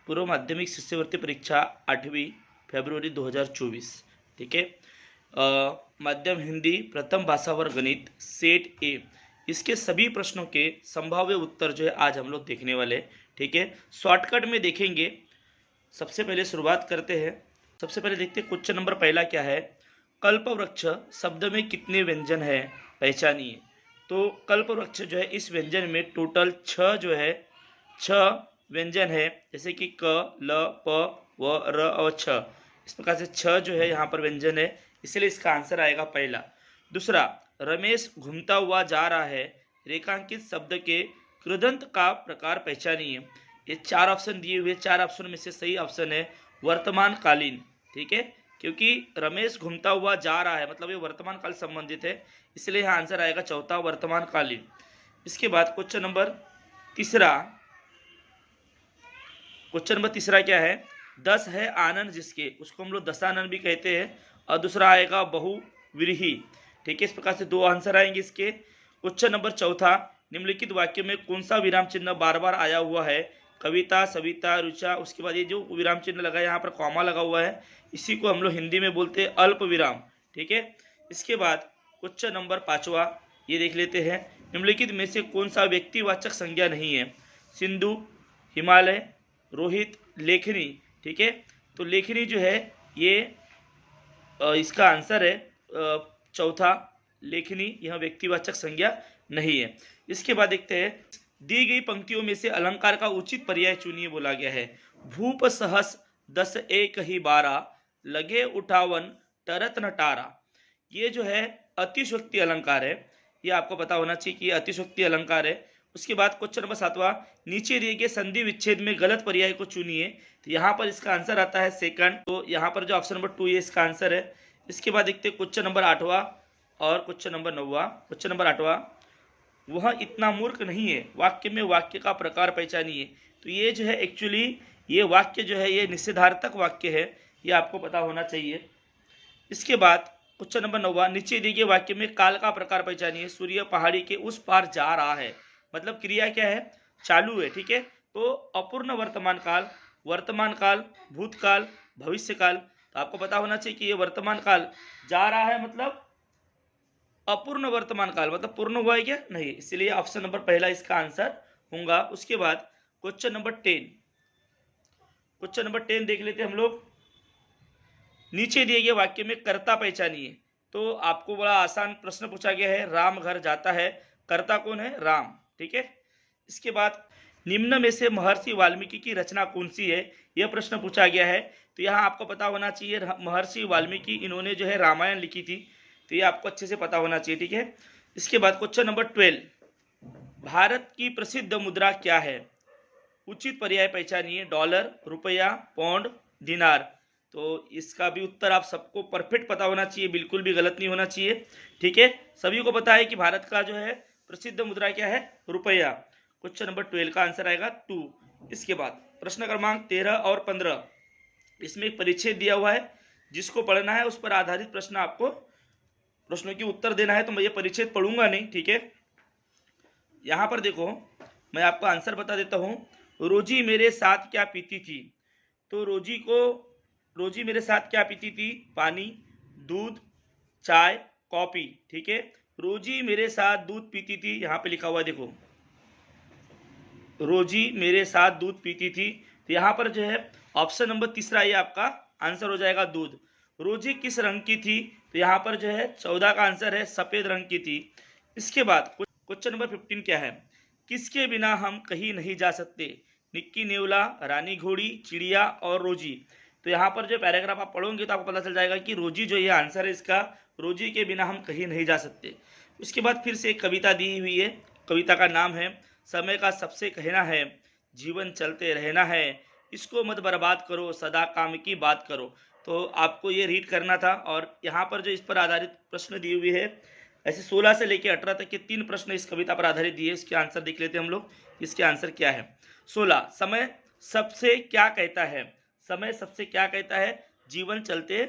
पूर्व माध्यमिक शिष्यवृत्ति परीक्षा 8वीं फरवरी 2024। ठीक है। माध्यम हिंदी प्रथम भाषा वर्ग गणित सेट ए, इसके सभी प्रश्नों के संभाव्य उत्तर जो है आज हम लोग देखने वाले हैं। ठीक है, शॉर्टकट में देखेंगे। सबसे पहले शुरुआत करते हैं। सबसे पहले देखते हैं क्वेश्चन नंबर पहला क्या है। कल्पवृक्ष शब्द में कितने व्यंजन है, पहचानिए। तो कल्पवृक्ष जो है इस व्यंजन में टोटल 6 जो है 6 व्यंजन है, जैसे कि क, ल, प, व, र और छ। इस प्रकार से 6 जो है यहाँ पर व्यंजन है, इसलिए इसका आंसर आएगा पहला। दूसरा, रमेश घूमता हुआ जा रहा है, रेखांकित शब्द के कृदंत का प्रकार पहचानिए। ये 4 ऑप्शन दिए हुए, 4 ऑप्शन में से सही ऑप्शन है वर्तमान कालीन। ठीक है, क्योंकि रमेश घूमता हुआ जा रहा है मतलब ये वर्तमान काल संबंधित है, इसलिए यहाँ आंसर आएगा चौथा वर्तमान कालीन। इसके बाद क्वेश्चन नंबर तीसरा क्या है। 10 है आनंद जिसके, उसको हम लोग दशानन भी कहते हैं, और दूसरा आएगा बहुव्रीहि। ठीक है, इस प्रकार से 2 आंसर आएंगे इसके। क्वेश्चन नंबर चौथा, निम्नलिखित वाक्य में कौन सा विराम चिन्ह बार बार आया हुआ है। कविता, सविता, रुचा। उसके बाद ये जो विराम चिन्ह लगा है यहाँ पर कॉमा लगा हुआ है, इसी को हम लोग हिंदी में बोलते हैं अल्प विराम। ठीक है, इसके बाद क्वेश्चन नंबर 5वां ये देख लेते हैं। निम्नलिखित में से कौन सा व्यक्तिवाचक संज्ञा नहीं है। सिंधु, हिमालय, रोहित, लेखनी। ठीक है, तो लेखनी जो है ये इसका आंसर है चौथा, लेखनी। यह व्यक्तिवाचक संज्ञा नहीं है। इसके बाद देखते हैं, दी गई पंक्तियों में से अलंकार का उचित पर्याय चुनिए बोला गया है। भूप सहस 10 एक ही 12, लगे उठावन टरत नटारा। ये जो है अतिशयोक्ति अलंकार है, ये आपको पता होना चाहिए कि ये अतिशयोक्ति अलंकार है। उसके बाद क्वेश्चन नंबर 7वां, नीचे दिए गए संधि विच्छेद में गलत पर्याय को चुनिए। तो यहाँ पर इसका आंसर आता है सेकंड, तो यहाँ पर जो ऑप्शन नंबर 2 ये इसका आंसर है। इसके बाद देखते हैं क्वेश्चन नंबर 8वां और क्वेश्चन नंबर 9वां। क्वेश्चन नंबर 8वां, वह इतना मूर्ख नहीं है, वाक्य में वाक्य का प्रकार पहचानिए। तो ये जो है एक्चुअली ये वाक्य जो है ये निषेधार्थक वाक्य है, ये आपको पता होना चाहिए। इसके बाद क्वेश्चन नंबर 9वां, नीचे दिए गए वाक्य में काल का प्रकार पहचानिए। सूर्य पहाड़ी के उस पार जा रहा है, मतलब क्रिया क्या है, चालू है। ठीक है, तो अपूर्ण वर्तमान काल, वर्तमान काल, भूतकाल, भविष्य काल। तो आपको पता होना चाहिए कि ये वर्तमान काल जा रहा है, मतलब अपूर्ण वर्तमान काल, मतलब पूर्ण हुआ है क्या, नहीं, इसलिए ऑप्शन नंबर पहला इसका आंसर होगा। उसके बाद क्वेश्चन नंबर 10 देख लेते हैं हम लोग। नीचे दिए गए वाक्य में कर्ता पहचानिए। तो आपको बड़ा आसान प्रश्न पूछा गया है, राम घर जाता है, कर्ता कौन है, राम। ठीक है, इसके बाद निम्न में से महर्षि वाल्मीकि की रचना कौन सी है, यह प्रश्न पूछा गया है। तो यहाँ आपको पता होना चाहिए महर्षि वाल्मीकि इन्होंने जो है रामायण लिखी थी, तो ये आपको अच्छे से पता होना चाहिए। ठीक है, इसके बाद क्वेश्चन नंबर 12, भारत की प्रसिद्ध मुद्रा क्या है, उचित पर्याय पहचानिए। डॉलर, रुपया, पौंड, दिनार। तो इसका भी उत्तर आप सबको परफेक्ट पता होना चाहिए, बिल्कुल भी गलत नहीं होना चाहिए। ठीक है, सभी को पता है कि भारत का जो है प्रसिद्ध मुद्रा क्या है, रुपया। क्वेश्चन नंबर 12 का आंसर आएगा 2। इसके बाद प्रश्न क्रमांक 13 और 15, इसमें एक परिच्छेद दिया हुआ है, जिसको पढ़ना है उस पर आधारित प्रश्न आपको प्रश्नों की उत्तर देना है। तो मैं ये परिच्छेद पढ़ूंगा नहीं। ठीक है, यहाँ पर देखो मैं आपको आंसर बता देता हूँ। रोजी मेरे साथ क्या पीती थी। तो रोजी मेरे साथ क्या पीती थी, पानी, दूध, चाय, कॉफी। ठीक है, रोजी मेरे साथ दूध पीती थी, यहाँ पे लिखा हुआ है देखो, रोजी मेरे साथ दूध पीती थी। तो यहाँ पर जो है ऑप्शन नंबर तीसरा ये आपका आंसर हो जाएगा, दूध। रोजी किस रंग की थी, तो यहाँ पर जो है 14 का आंसर है सफ़ेद रंग की थी। इसके बाद क्वेश्चन नंबर 15 क्या है, किसके बिना हम कहीं नहीं जा सकते। निक्की नेवला, रानी घोड़ी, चिड़िया और रोजी। तो यहाँ पर जो पैराग्राफ आप पढ़ोगे तो आपको पता चल जाएगा कि रोजी जो ये आंसर है इसका, रोजी के बिना हम कहीं नहीं जा सकते। उसके बाद फिर से एक कविता दी हुई है, कविता का नाम है समय का सबसे कहना है, जीवन चलते रहना है, इसको मत बर्बाद करो, सदा काम की बात करो। तो आपको ये रीड करना था, और यहाँ पर जो इस पर आधारित प्रश्न दिए हुए है, ऐसे 16 से लेकर 18 तक के 3 प्रश्न इस कविता पर आधारित दिए। इसके आंसर देख लेते हैं हम लोग, इसके आंसर क्या है। 16, समय सबसे क्या कहता है। समय सबसे क्या कहता है, जीवन चलते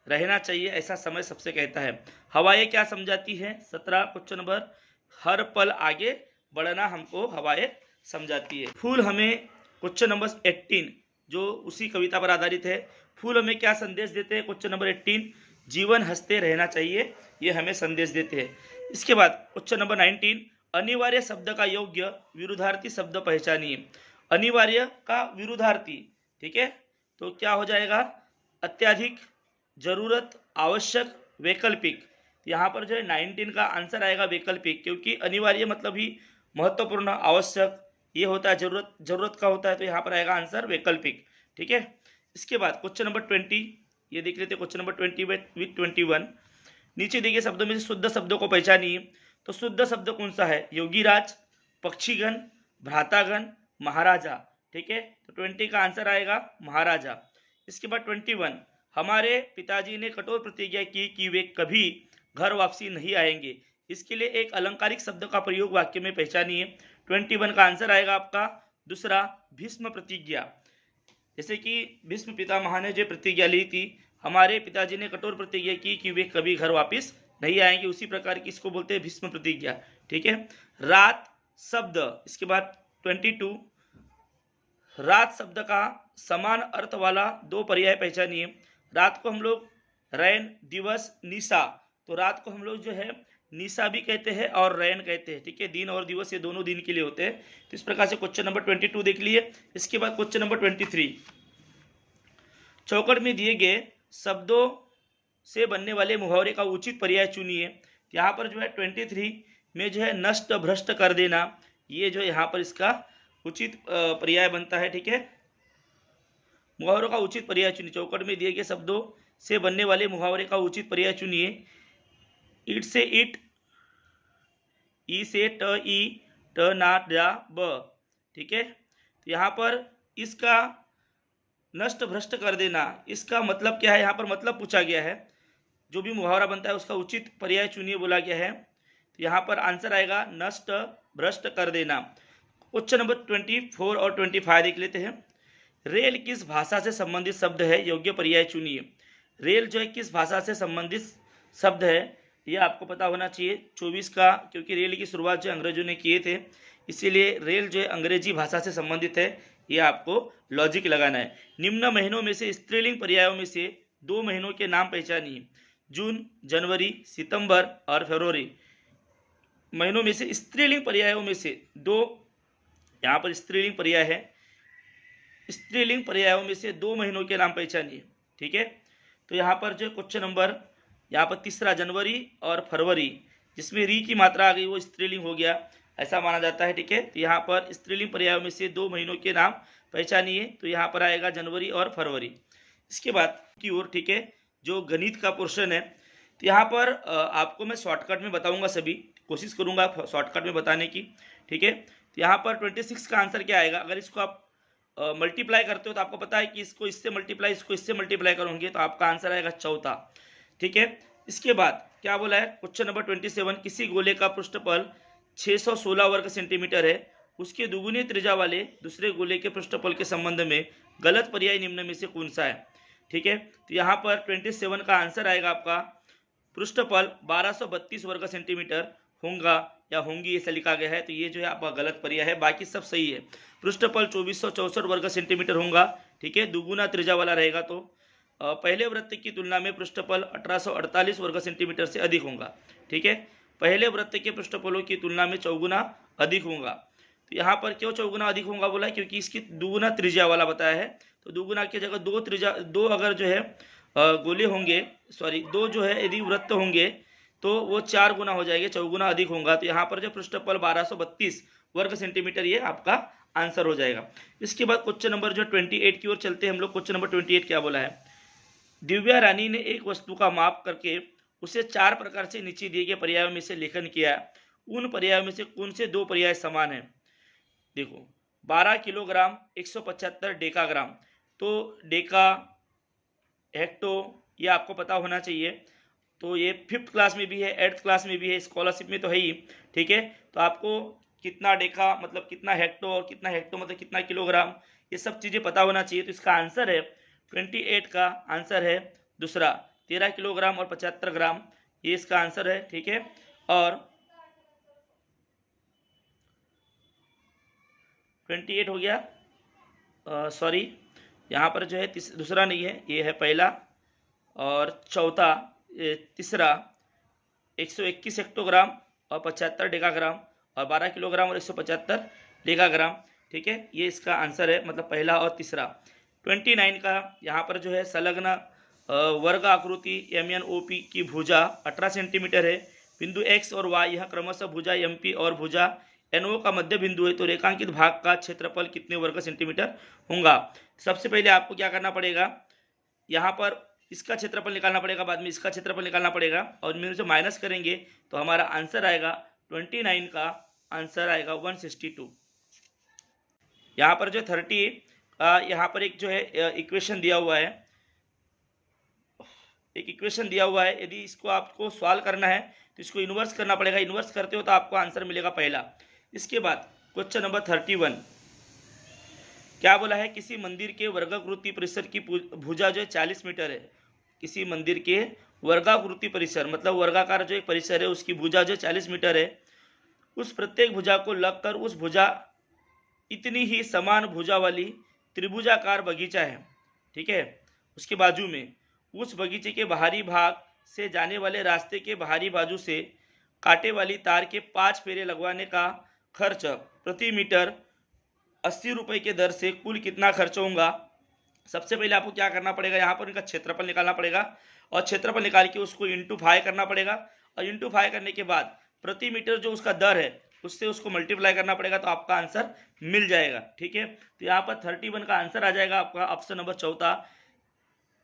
रहना चाहिए, ऐसा समय सबसे कहता है। हवाएं क्या समझाती है। 17 क्वेश्चन नंबर, हर पल आगे बढ़ना हमको हवाएं समझाती है। फूल हमें, क्वेश्चन नंबर 18, जो उसी कविता पर आधारित है। फूल हमें क्या संदेश देते हैं? क्वेश्चन नंबर 18, जीवन हंसते रहना चाहिए, ये हमें संदेश देते हैं। इसके बाद क्वेश्चन नंबर 19, अनिवार्य शब्द का योग्य विरुद्धार्थी शब्द पहचानिए। अनिवार्य का विरुद्धार्थी, ठीक है, तो क्या हो जाएगा? अत्याधिक, जरूरत, आवश्यक, वैकल्पिक। यहाँ पर जो है 19 का आंसर आएगा वैकल्पिक, क्योंकि अनिवार्य मतलब ही महत्वपूर्ण, आवश्यक ये होता है, जरूरत का होता है, तो यहाँ पर आएगा आंसर वैकल्पिक, ठीक है। इसके बाद क्वेश्चन नंबर 20, ये देख लेते हैं क्वेश्चन नंबर 20 विथ 21। नीचे दिए गए शब्दों में से शुद्ध शब्दों को पहचानिए। तो शुद्ध शब्द कौन सा है? योगीराज, पक्षीगण, भ्रातागण, महाराजा, ठीक है, तो 20 का आंसर आएगा महाराजा। इसके बाद 21, हमारे पिताजी ने कठोर प्रतिज्ञा की कि वे कभी घर वापसी नहीं आएंगे। इसके लिए एक अलंकारिक शब्द का प्रयोग वाक्य में पहचानिए। 21 का आंसर आएगा आपका दूसरा, भीष्म प्रतिज्ञा। जैसे कि भीष्म पितामह ने जो प्रतिज्ञा ली थी, हमारे पिताजी ने कठोर प्रतिज्ञा की कि वे कभी घर वापस नहीं आएंगे, उसी प्रकार की इसको बोलते हैं भीष्म प्रतिज्ञा, ठीक है। रात शब्द, इसके बाद 22, रात शब्द का समान अर्थ वाला दो पर्याय पहचानिए। रात को हम लोग रैन, दिवस, निशा, तो रात को हम लोग जो है निशा भी कहते हैं और रैन कहते हैं, ठीक है। दिन और दिवस ये दोनों दिन के लिए होते हैं। तो इस प्रकार से क्वेश्चन नंबर 22 देख लिए। इसके बाद क्वेश्चन नंबर 23, चौकट में दिए गए शब्दों से बनने वाले मुहावरे का उचित पर्याय चुनिए। यहाँ पर जो है 23 में जो है नष्ट भ्रष्ट कर देना, ये जो यहाँ पर इसका उचित पर्याय बनता है, ठीक है। मुहावरों का उचित पर्याय चुनिए। चौकट में दिए गए शब्दों से बनने वाले मुहावरे का उचित पर्याय चुनिए। ईट से ईट, ई से ट ई, ट ना डा ब, ठीक है। तो यहाँ पर इसका नष्ट भ्रष्ट कर देना, इसका मतलब क्या है? यहाँ पर मतलब पूछा गया है, जो भी मुहावरा बनता है उसका उचित पर्याय चुनिए बोला गया है। तो यहाँ पर आंसर आएगा नष्ट भ्रष्ट कर देना। क्वेश्चन नंबर 24 और 25 देख लेते हैं। रेल किस भाषा से संबंधित शब्द है? योग्य पर्याय चुनिए। रेल जो है किस भाषा से संबंधित शब्द है, ये आपको पता होना चाहिए। 24 का, क्योंकि रेल की शुरुआत जो अंग्रेजों ने किए थे, इसीलिए रेल जो है अंग्रेजी भाषा से संबंधित है, ये आपको लॉजिक लगाना है। निम्न महीनों में से स्त्रीलिंग पर्यायों में से 2 महीनों के नाम पहचानिए। जून, जनवरी, सितंबर और फरवरी। महीनों में से स्त्रीलिंग पर्यायों में से 2, यहाँ पर स्त्रीलिंग पर्याय है, स्त्रीलिंग पर्यायों में से 2 महीनों के नाम पहचानिए, ठीक है। तो यहाँ पर जो क्वेश्चन नंबर, यहाँ पर तीसरा जनवरी और फरवरी, जिसमें री की मात्रा आ गई वो स्त्रीलिंग हो गया, ऐसा माना जाता है, ठीक है। तो यहाँ पर स्त्रीलिंग पर्यायों में से 2 महीनों के नाम पहचानिए, तो यहाँ पर आएगा जनवरी और फरवरी। इसके बाद की ओर, ठीक है, जो गणित का पोर्शन है, तो यहाँ पर आपको मैं शॉर्टकट में बताऊंगा, सभी कोशिश करूंगा शॉर्टकट में बताने की, ठीक है। तो यहाँ पर 26 का आंसर क्या आएगा? अगर इसको आप मल्टीप्लाई करते हो तो आपको पता है कि इसको इससे मल्टीप्लाई, इसको इससे मल्टीप्लाई करोगे तो आपका आंसर आएगा चौथा, ठीक है। इसके बाद क्या बोला है? क्वेश्चन नंबर 27, किसी गोले का पृष्ठफल 616 वर्ग सेंटीमीटर है, उसके दुगुनी त्रिज्या वाले दूसरे गोले के पृष्ठफल के संबंध में गलत पर्याय निम्न में से कौन सा है, ठीक है। तो यहाँ पर 27 का आंसर आएगा आपका पृष्ठफल 1232 वर्ग सेंटीमीटर होगा या होंगी, ऐसा लिखा गया है, तो ये जो है आपका गलत पर्याय है, बाकी सब सही है। पृष्ठफल 2464 वर्ग सेंटीमीटर होगा, ठीक है, दुगुना त्रिज्या वाला रहेगा, तो पहले वृत्त की तुलना में पृष्ठफल 1848 वर्ग सेंटीमीटर से अधिक होगा, ठीक है। पहले वृत्त के पृष्ठफलों की तुलना में चौगुना अधिक होगा। तो यहाँ पर क्यों चौगुना अधिक होगा बोला? क्योंकि इसकी दुगुना त्रिज्या वाला बताया है, तो दुगुना की जगह 2 त्रिज्या, 2 अगर जो है गोले होंगे, सॉरी 2 जो है यदि वृत्त होंगे तो वो 4 गुना हो जाएंगे, चौगुना अधिक होगा। तो यहाँ पर जो पृष्ठफल 1232 वर्ग सेंटीमीटर, ये आपका आंसर हो जाएगा। इसके बाद क्वेश्चन नंबर जो 28 की ओर चलते हैं हम लोग। क्वेश्चन नंबर 28 क्या बोला है? दिव्या रानी ने एक वस्तु का माप करके उसे 4 प्रकार से नीचे दिए गए पर्यायों में से लेखन किया। उन पर्यायों में से कौन से 2 पर्याय समान हैं? देखो, 12 किलोग्राम, 175 डेकाग्राम, तो डेका, हेक्टो, ये आपको पता होना चाहिए। तो ये 5th क्लास में भी है, 8th क्लास में भी है, स्कॉलरशिप में तो है ही, ठीक है। तो आपको कितना डेका मतलब कितना हेक्टो, और कितना हेक्टो मतलब कितना किलोग्राम, ये सब चीज़ें पता होना चाहिए। तो इसका आंसर है 28 का आंसर है दूसरा, 13 किलोग्राम और 75 ग्राम, ये इसका आंसर है, ठीक है। और 28 हो गया, सॉरी यहाँ पर जो है दूसरा नहीं है, ये है पहला, और चौथा तीसरा 121 हेक्टोग्राम और 75 डेकाग्राम और 12 किलोग्राम और 175 डेकाग्राम। ठीक है, ये इसका आंसर है, मतलब पहला और तीसरा। 29 का यहाँ पर जो है संलग्न वर्ग आकृति MNOP की भुजा 18 सेंटीमीटर है। बिंदु X और Y यह क्रमशः भुजा MP और भुजा NO का मध्य बिंदु है, तो रेखांकित भाग का क्षेत्रफल कितने वर्ग सेंटीमीटर होगा। सबसे पहले आपको क्या करना पड़ेगा, यहाँ पर इसका क्षेत्रफल निकालना पड़ेगा, बाद में इसका क्षेत्रफल निकालना पड़ेगा, और इनमें से माइनस करेंगे तो हमारा आंसर आएगा 29 का आंसर आएगा 162। यहाँ पर जो 30 यहाँ पर एक जो है इक्वेशन दिया हुआ है, एक इक्वेशन दिया हुआ है। यदि इसको आपको सॉल्व करना है तो इसको इन्वर्स करना पड़ेगा। इन्वर्स करते हो तो आपको आंसर मिलेगा पहला। इसके बाद क्वेश्चन नंबर 31 क्या बोला है, किसी मंदिर के वर्गाकृति परिसर की भुजा जो है 40 मीटर है। किसी मंदिर के वर्गाकृति परिसर मतलब वर्गाकार जो एक परिसर है उसकी भुजा जो 40 मीटर है। उस प्रत्येक भुजा को लगकर उस भुजा इतनी ही समान भुजा वाली त्रिभुजाकार बगीचा है। ठीक है, उसके बाजू में उस बगीचे के बाहरी भाग से जाने वाले रास्ते के बाहरी बाजू से कांटे वाली तार के 5 फेरे लगवाने का खर्च प्रति मीटर 80 रुपये के दर से कुल कितना खर्च होगा। सबसे पहले आपको क्या करना पड़ेगा, यहाँ पर इनका क्षेत्रफल निकालना पड़ेगा और क्षेत्रफल निकाल के उसको इंटू 5 करना पड़ेगा, और इंटू 5 करने के बाद प्रति मीटर जो उसका दर है उससे उसको मल्टीप्लाई करना पड़ेगा, तो आपका आंसर मिल जाएगा। ठीक है, तो यहाँ पर 31 का आंसर आ जाएगा आपका ऑप्शन नंबर चौथा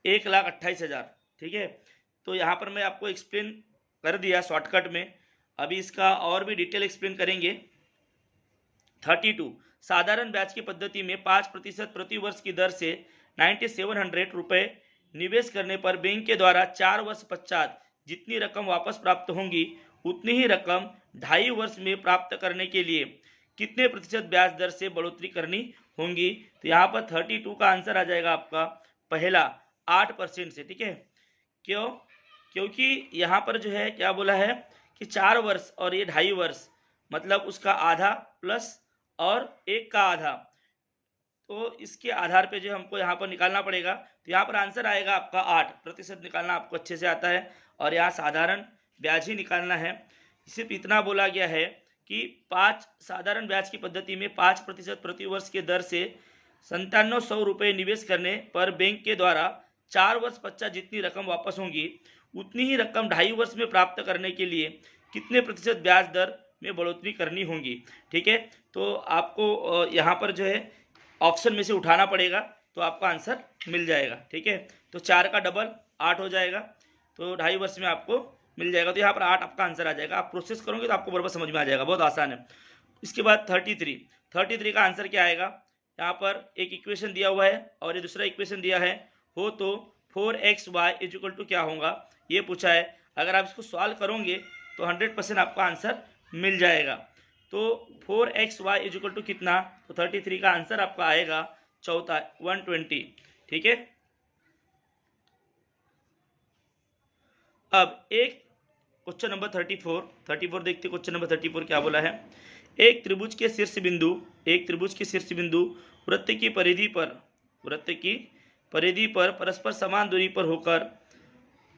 1,28,000। ठीक है, तो यहाँ पर मैं आपको एक्सप्लेन कर दिया शॉर्टकट में, अभी इसका और भी डिटेल एक्सप्लेन करेंगे। 32 साधारण ब्याज की पद्धति में 5% प्रति वर्ष की दर से 9700 रुपये निवेश करने पर बैंक के द्वारा 4 वर्ष पश्चात जितनी रकम वापस प्राप्त होंगी उतनी ही रकम 2.5 वर्ष में प्राप्त करने के लिए कितने प्रतिशत ब्याज दर से बढ़ोतरी करनी होंगी। तो यहाँ पर 32 का आंसर आ जाएगा आपका पहला 8% से। ठीक है, क्यों, क्योंकि यहाँ पर जो है क्या बोला है कि 4 वर्ष और ये 2.5 वर्ष मतलब उसका आधा प्लस और 1 का आधा, तो इसके आधार पे जो हमको यहाँ पर निकालना पड़ेगा। तो यहाँ पर आंसर आएगा आपका 8% निकालना आपको अच्छे से आता है, और यहाँ साधारण ब्याज ही निकालना है। सिर्फ इतना बोला गया है कि 5 साधारण ब्याज की पद्धति में 5% प्रति वर्ष के दर से 9700 रुपये निवेश करने पर बैंक के द्वारा 4 वर्ष पश्चात जितनी रकम वापस होंगी उतनी ही रकम 2.5 वर्ष में प्राप्त करने के लिए कितने प्रतिशत ब्याज दर में बढ़ोतरी करनी होगी। ठीक है, तो आपको यहाँ पर जो है ऑप्शन में से उठाना पड़ेगा, तो आपका आंसर मिल जाएगा। ठीक है, तो 4 का डबल 8 हो जाएगा, तो 2.5 वर्ष में आपको मिल जाएगा। तो यहाँ पर 8 आपका आंसर आ जाएगा। आप प्रोसेस करोगे तो आपको बराबर समझ में आ जाएगा, बहुत आसान है। इसके बाद 33 का आंसर क्या आएगा, यहाँ पर एक इक्वेशन दिया हुआ है और ये दूसरा इक्वेशन दिया है, हो तो 4xy इक्वल टू क्या होगा ये पूछा है। अगर आप इसको सॉल्व करोगे तो 100% आपका आंसर मिल जाएगा। तो 4xy इक्वल टू कितना, तो 33 का आंसर आपका आएगा चौथा 120। ठीक है, अब एक क्वेश्चन नंबर 34 देखते। क्वेश्चन नंबर 34 क्या बोला है, एक त्रिभुज के शीर्ष बिंदु वृत्त की परिधि पर परस्पर समान दूरी पर होकर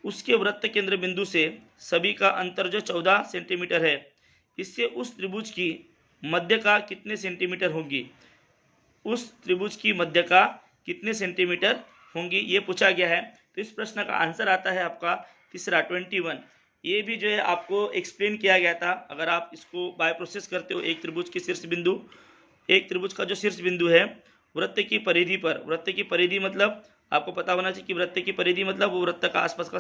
उसके वृत्त केंद्र बिंदु से सभी का अंतर जो 14 सेंटीमीटर है, इससे उस त्रिभुज की मध्य का कितने सेंटीमीटर होगी, उस त्रिभुज की मध्य का कितने सेंटीमीटर होंगी ये पूछा गया है। तो इस प्रश्न का आंसर आता है आपका तीसरा 21। ये भी जो है आपको एक्सप्लेन किया गया था। अगर आप इसको बाय प्रोसेस करते हो, एक त्रिभुज का जो शीर्ष बिंदु है वृत्त की परिधि पर, वृत्त की परिधि मतलब आपको पता होना चाहिए कि वृत्त की परिधि मतलब वो वृत्त का आसपास का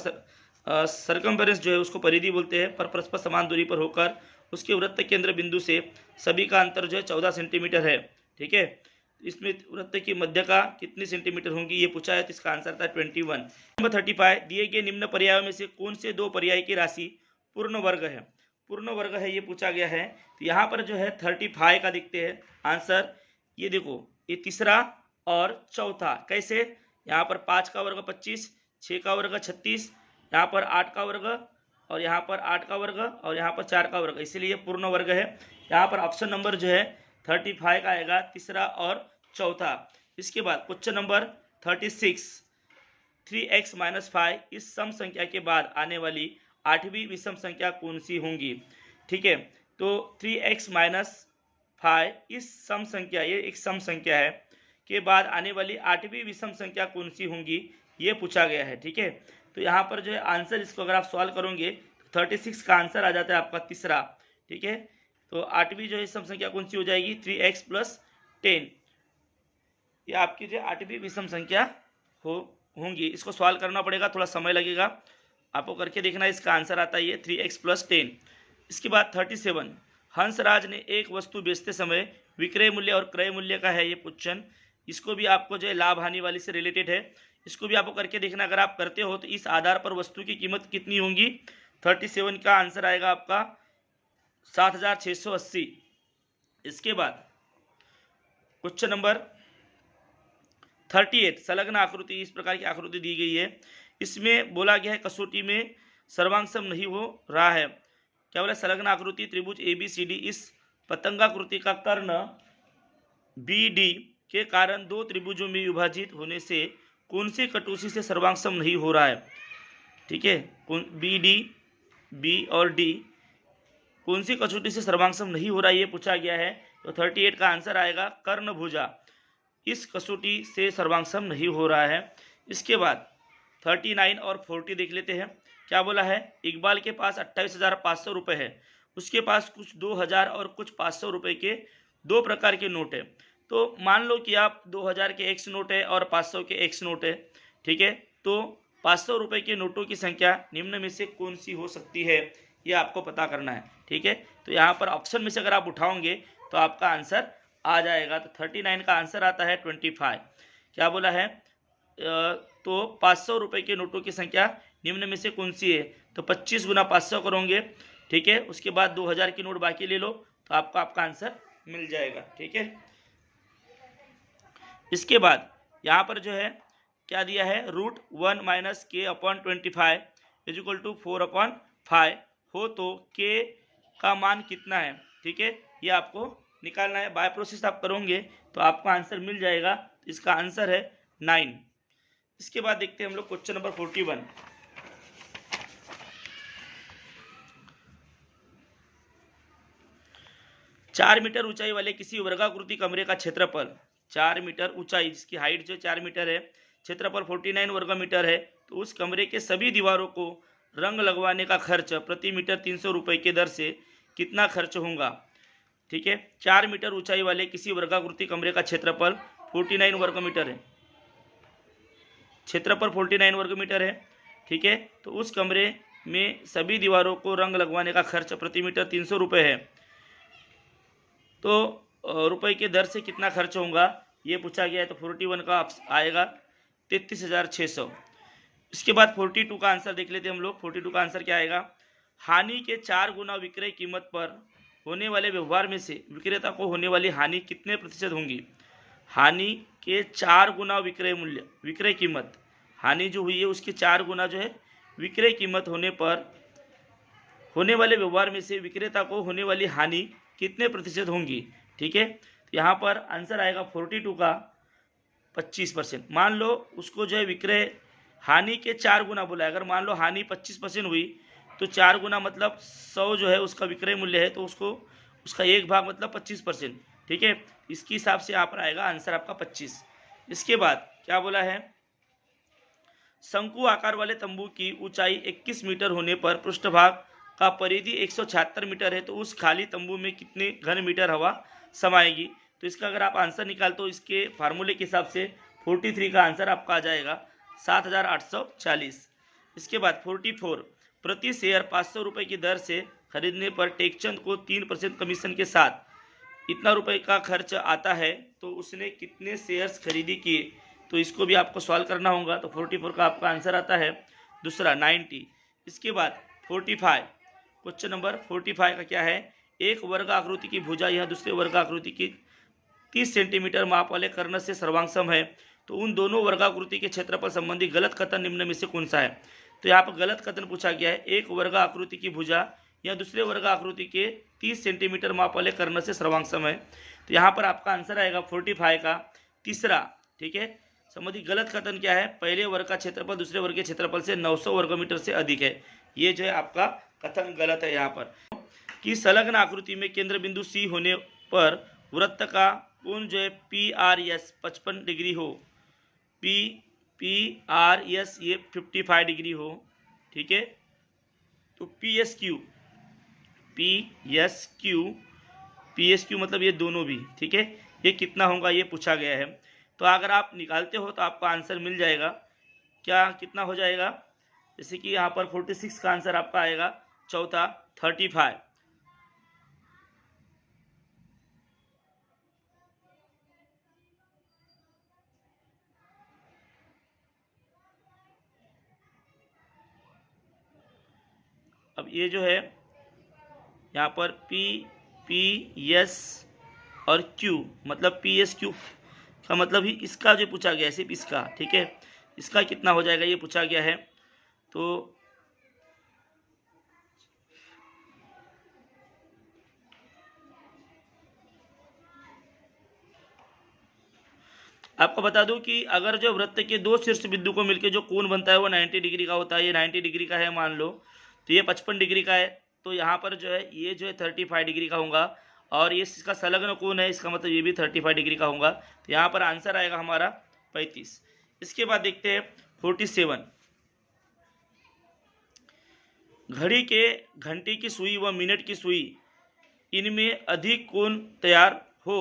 सर्कमफेरेंस जो है उसको परिधि बोलते हैं, पर परस्पर समान दूरी पर होकर उसके वृत्त केंद्र बिंदु से सभी का अंतर जो है 14 सेंटीमीटर है। ठीक है, इसमें वृत्त की मध्य का कितनी सेंटीमीटर होंगी ये पूछा है, तो इसका आंसर था 21। नंबर 35 दिए गए निम्न पर्यायों में से कौन से 2 पर्याय की राशि पूर्ण वर्ग है ये पूछा गया है। तो यहाँ पर जो है 35 का देखते हैं आंसर, ये देखो ये तीसरा और चौथा कैसे, यहाँ पर 5 का वर्ग 25, 6 का वर्ग 36, यहाँ पर 8 का वर्ग और यहाँ पर 8 का वर्ग और यहाँ पर 4 का वर्ग, इसलिए पूर्ण वर्ग है। यहाँ पर ऑप्शन नंबर जो है 35 का आएगा, तीसरा और चौथा। इसके बाद क्वेश्चन नंबर 36 3x - 5 इस सम संख्या के बाद आने वाली 8वीं विषम संख्या कौन सी होंगी। ठीक है, तो 3x - 5 इस सम संख्या, ये एक सम संख्या है, के बाद आने वाली 8वीं विषम संख्या कौन सी होंगी, ये पूछा गया है। ठीक है, तो यहाँ पर जो है आंसर, इसको अगर आप सॉल्व करोगे तो 36 का आंसर आ जाता है आपका तीसरा। ठीक है, तो 8वीं जो है सम संख्या कौन सी हो जाएगी, 3x + 10, ये आपकी जो 8वीं विषम संख्या होंगी। इसको सॉल्व करना पड़ेगा, थोड़ा समय लगेगा, आपको करके देखना। इसका आंसर आता है ये 3x + 10। इसके बाद 37, हंसराज ने एक वस्तु बेचते समय विक्रय मूल्य और क्रय मूल्य का है ये क्वेश्चन। इसको भी आपको जो है लाभ हानि वाली से रिलेटेड है, इसको भी आपको करके देखना। अगर आप करते हो तो इस आधार पर वस्तु की कीमत कितनी होंगी। 37 का आंसर आएगा आपका 7680। इसके बाद क्वेश्चन नंबर 38, संलग्न आकृति, इस प्रकार की आकृति दी गई है। इसमें बोला गया है कसौटी में सर्वांगसम नहीं हो रहा है। क्या बोला, संलग्न आकृति त्रिभुज ABCD, इस पतंगाकृति का कर्ण BD के कारण दो त्रिभुजों में विभाजित होने से कौन सी कटौती से सर्वांगसम नहीं हो रहा है। ठीक है, BD, B और D कौन सी कसौटी से सर्वांगसम नहीं हो रहा है, ये पूछा गया है। तो 38 का आंसर आएगा कर्णभुजा, इस कसौटी से सर्वांगसम नहीं हो रहा है। इसके बाद 39 और 40 देख लेते हैं। क्या बोला है, इकबाल के पास 28,500 रुपये है, उसके पास कुछ 2,000 और कुछ 500 रुपये के दो प्रकार के नोट है। तो मान लो कि आप 2,000 के X नोट है और 500 के X नोट है। ठीक है, तो 500 रुपये के नोटों की संख्या निम्न में से कौन सी हो सकती है, ये आपको पता करना है। ठीक है, तो यहाँ पर ऑप्शन में से अगर आप उठाओगे तो आपका आंसर आ जाएगा। तो 39 का आंसर आता है 25। क्या बोला है, तो 500 रुपये के नोटों की संख्या निम्न में से कौन सी है, तो 25 × 500 करोगे। ठीक है, उसके बाद 2,000 की नोट बाकी ले लो तो आपका आंसर मिल जाएगा। ठीक है, इसके बाद यहाँ पर जो है क्या दिया है, √1 - k/25 = 4/5 हो तो k का मान कितना है। ठीक है, ये आपको निकालना है। बाय प्रोसेस आप करोगे तो आपका आंसर मिल जाएगा। इसका आंसर है 9। इसके बाद देखते हैं हम लोग क्वेश्चन नंबर 41। चार मीटर ऊंचाई वाले किसी वर्गाकृति कमरे का क्षेत्रफल 4 मीटर ऊंचाई, जिसकी हाइट जो 4 मीटर है, क्षेत्रफल 49 वर्ग मीटर है, तो उस कमरे के सभी दीवारों को रंग लगवाने का खर्च प्रति मीटर 300 रुपये की दर से कितना खर्च होगा। ठीक है, 4 मीटर ऊंचाई वाले किसी वर्गाकृति कमरे का क्षेत्रफल 49 वर्ग मीटर है, क्षेत्रफल 49 वर्ग मीटर है। ठीक है, तो उस कमरे में सभी दीवारों को रंग लगवाने का खर्च प्रति मीटर 300 रुपये है, तो रुपए की दर से कितना खर्च होगा ये पूछा गया है। तो 41 का आएगा 33,600। इसके बाद 42 का आंसर देख लेते हैं हम लोग। 42 का आंसर क्या आएगा, हानि के 4 गुना विक्रय कीमत पर होने वाले व्यवहार में से विक्रेता को होने वाली हानि कितने प्रतिशत होंगी। हानि के 4 गुना विक्रय कीमत, हानि जो हुई है उसके 4 गुना जो है विक्रय कीमत होने पर होने वाले व्यवहार में से विक्रेता को होने वाली हानि कितने प्रतिशत होंगी। ठीक है, तो यहाँ पर आंसर आएगा 42 का 25%। मान लो उसको जो है विक्रय हानि के 4 गुना बोला है। अगर मान लो हानि 25% हुई तो 4 गुना मतलब 100 जो है उसका विक्रय मूल्य है, तो उसका एक भाग मतलब 25%। ठीक है, इसके हिसाब से यहाँ पर आएगा आंसर आपका 25। इसके बाद क्या बोला है, शंकु आकार वाले तंबू की ऊंचाई 21 मीटर होने पर पृष्ठभाग का परिधि 176 मीटर है, तो उस खाली तंबू में कितने घन मीटर हवा समाएगी। तो इसका अगर आप आंसर निकाल तो इसके फार्मूले के हिसाब से 43 का आंसर आपका आ जाएगा 7,840। इसके बाद 44, प्रति शेयर 500 रुपये की दर से खरीदने पर टेकचंद को 3% कमीशन के साथ इतना रुपए का खर्च आता है, तो उसने कितने शेयर्स खरीदी किए। तो इसको भी आपको सॉल्व करना होगा। तो 44 का आपका आंसर आता है दूसरा 90। इसके बाद 45, क्वेश्चन नंबर 45 का क्या है, एक वर्ग आकृति की भुजा यह दूसरे वर्ग आकृति की 30 सेंटीमीटर माप वाले कर्ण से सर्वांगसम है, तो उन दोनों वर्गाकृति के क्षेत्रफल संबंधी गलत कथन निम्न में से कौन सा है। तो यहाँ पर गलत कथन पूछा गया है, एक वर्ग आकृति की भुजा या दूसरे वर्ग आकृति के 30 सेंटीमीटर माप वाले कर्ण से सर्वांगसम है। तो यहाँ पर आपका आंसर आएगा 45 का तीसरा। ठीक है, समझिए गलत कथन क्या है, पहले वर्ग का क्षेत्रफल दूसरे वर्ग के क्षेत्रफल से 900 वर्ग मीटर से अधिक है। ये जो है आपका कथन गलत है। यहाँ पर कि संलग्न आकृति में केंद्र बिंदु सी होने पर वृत्त का कोण जो है PRS 55 डिग्री हो, PRS ये 55 डिग्री हो, ठीक है। तो PSQ मतलब ये दोनों भी, ठीक है, ये कितना होगा ये पूछा गया है। तो अगर आप निकालते हो तो आपका आंसर मिल जाएगा। क्या कितना हो जाएगा, जैसे कि यहाँ पर 46 का आंसर आपका आएगा, चौथा 35। अब ये जो है यहाँ पर PS और Q मतलब PSQ का मतलब ही इसका जो पूछा गया है, सिर्फ इसका, ठीक है, इसका कितना हो जाएगा ये पूछा गया है। तो आपको बता दूं कि अगर जो वृत्त के दो शीर्ष बिंदु को मिलकर जो कोण बनता है वो 90 डिग्री का होता है, ये 90 डिग्री का है मान लो, तो ये 55 डिग्री का है, तो यहाँ पर जो है ये जो है 35 डिग्री का होगा, और ये इसका संलग्न कोण है, इसका मतलब ये भी 35 डिग्री का होगा। तो यहाँ पर आंसर आएगा हमारा 35। इसके बाद देखते हैं 47। घड़ी के घंटे की सुई व मिनट की सुई इनमें अधिक कोण तैयार हो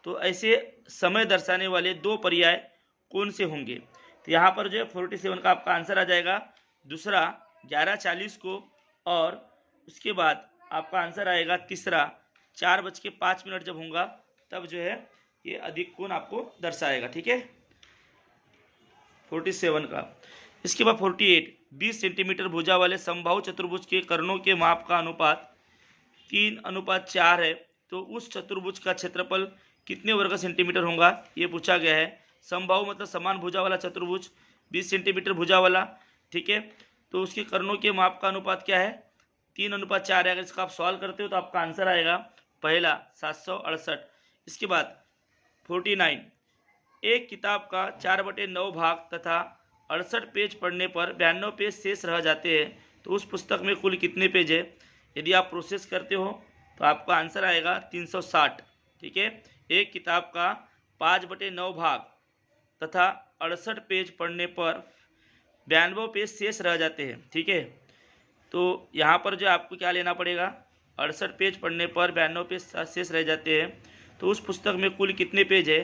तो ऐसे समय दर्शाने वाले दो पर्याय कौन से होंगे। तो यहाँ पर जो है 47 का आपका आंसर आ जाएगा दूसरा 11:40 को, और उसके बाद आपका आंसर आएगा तीसरा 4:05 जब होगा तब जो है ये अधिक कोण आपको दर्शाएगा, ठीक है, 47 का। इसके बाद 48 20 सेंटीमीटर भुजा वाले समबाहु चतुर्भुज के कर्णों के माप का अनुपात 3:4 है, तो उस चतुर्भुज का क्षेत्रफल कितने वर्ग सेंटीमीटर होगा ये पूछा गया है। समबाहु मतलब समान भुजा वाला चतुर्भुज, 20 सेंटीमीटर भुजा वाला, ठीक है, तो उसके कर्णों के माप का अनुपात क्या है 3:4 है। अगर इसका आप सॉल्व करते हो तो आपका आंसर आएगा पहला 768। इसके बाद 49 एक किताब का 4/9 भाग तथा 68 पेज पढ़ने पर 92 पेज शेष रह जाते हैं, तो उस पुस्तक में कुल कितने पेज है। यदि आप प्रोसेस करते हो तो आपका आंसर आएगा 360, ठीक है। एक किताब का 5/9 भाग तथा 68 पेज पढ़ने पर 92 पेज शेष रह जाते हैं, ठीक है। तो यहाँ पर जो आपको क्या लेना पड़ेगा, 68 पेज पढ़ने पर 92 पेज शेष रह जाते हैं, तो उस पुस्तक में कुल कितने पेज है,